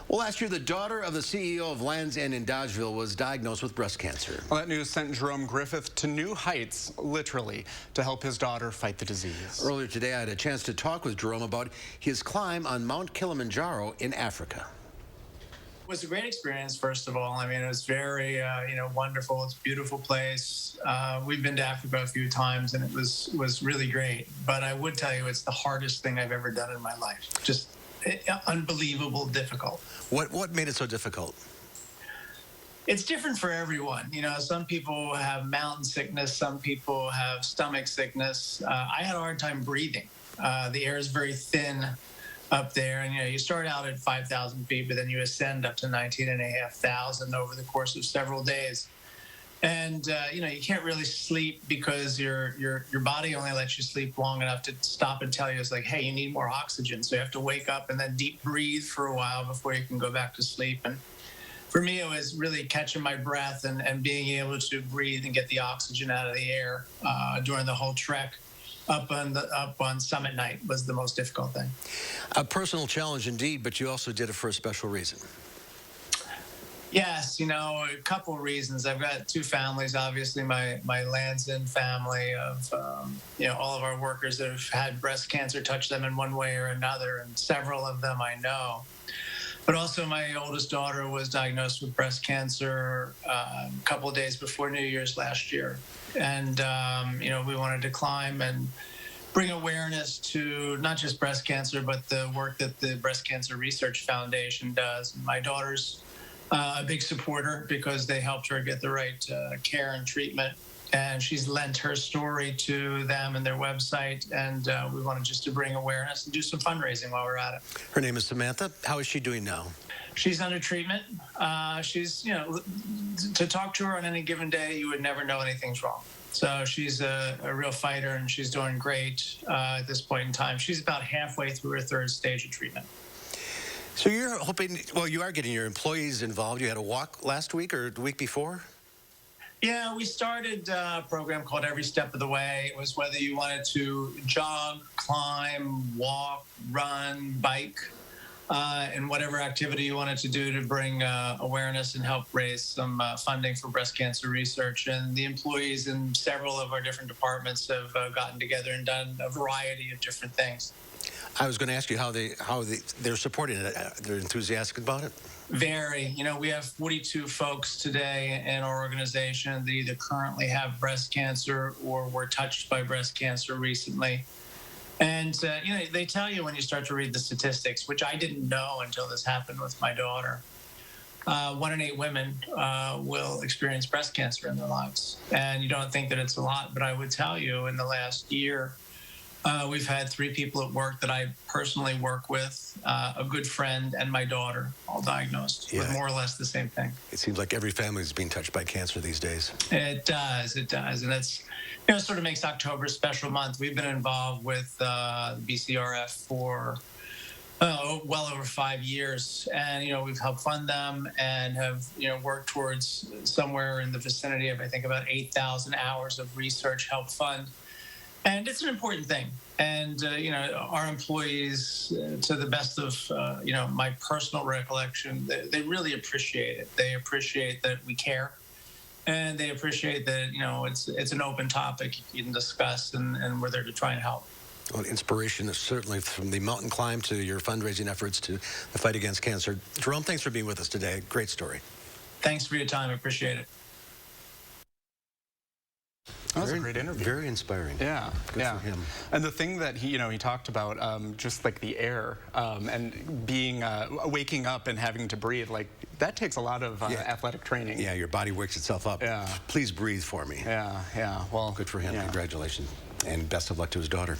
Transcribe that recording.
Well, last year, the daughter of the CEO of Land's End in Dodgeville was diagnosed with breast cancer. Well, that news sent Jerome Griffith to new heights, literally, to help his daughter fight the disease. Earlier today, I had a chance to talk with Jerome about his climb on Mount Kilimanjaro in Africa. It was a great experience, first of all. I mean, it was very, wonderful. It's a beautiful place. We've been to Africa a few times, and it was really great. But I would tell you, it's the hardest thing I've ever done in my life. Just unbelievable difficult. What made it so difficult? It's different for everyone. You know, some people have mountain sickness. Some people have stomach sickness. I had a hard time breathing. The air is very thin up there, and you start out at 5,000 feet, but then you ascend up to 19,500 over the course of several days. And you can't really sleep because your body only lets you sleep long enough to stop and tell you, it's like, hey, you need more oxygen. So you have to wake up and then deep breathe for a while before you can go back to sleep. And for me, it was really catching my breath and being able to breathe and get the oxygen out of the air during the whole trek. Up on summit night was the most difficult thing. A personal challenge indeed, but you also did it for a special reason. Yes, a couple of reasons. I've got two families. Obviously, my Land's End family of all of our workers that have had breast cancer touch them in one way or another, and several of them I know. But also, my oldest daughter was diagnosed with breast cancer a couple of days before New Year's last year. And, we wanted to climb and bring awareness to not just breast cancer, but the work that the Breast Cancer Research Foundation does. My daughter's a big supporter because they helped her get the right care and treatment. And she's lent her story to them and their website. And we wanted just to bring awareness and do some fundraising while we're at it. Her name is Samantha. How is she doing now? She's under treatment. She's, to talk to her on any given day, you would never know anything's wrong. So she's a real fighter, and she's doing great at this point in time. She's about halfway through her third stage of treatment. So you're hoping, well, you are getting your employees involved. You had a walk last week or the week before? Yeah, we started a program called Every Step of the Way. It was whether you wanted to jog, climb, walk, run, bike, and whatever activity you wanted to do to bring awareness and help raise some funding for breast cancer research. And the employees in several of our different departments have gotten together and done a variety of different things. I was going to ask you how they're supporting it. They're enthusiastic about it? Very. We have 42 folks today in our organization that either currently have breast cancer or were touched by breast cancer recently. And, they tell you when you start to read the statistics, which I didn't know until this happened with my daughter. 1 in 8 women will experience breast cancer in their lives. And you don't think that it's a lot, but I would tell you in the last year, we've had 3 people at work that I personally work with, a good friend, and my daughter, all diagnosed with more or less the same thing. It seems like every family is being touched by cancer these days. It does. And it's, sort of makes October a special month. We've been involved with the BCRF for well over 5 years. And, we've helped fund them and have, worked towards somewhere in the vicinity of, I think, about 8,000 hours of research help fund. And it's an important thing. And, our employees, to the best of, my personal recollection, they really appreciate it. They appreciate that we care. And they appreciate that, it's an open topic you can discuss, and we're there to try and help. Well, inspiration is certainly from the mountain climb to your fundraising efforts to the fight against cancer. Jerome, thanks for being with us today. Great story. Thanks for your time. I appreciate it. That was a great interview. Very inspiring. Yeah, Good for him. And the thing that he talked about, just like the air and being, waking up and having to breathe, like that takes a lot of athletic training. Yeah, your body wakes itself up. Yeah. Please breathe for me. Yeah. Well, good for him. Yeah. Congratulations. And best of luck to his daughter.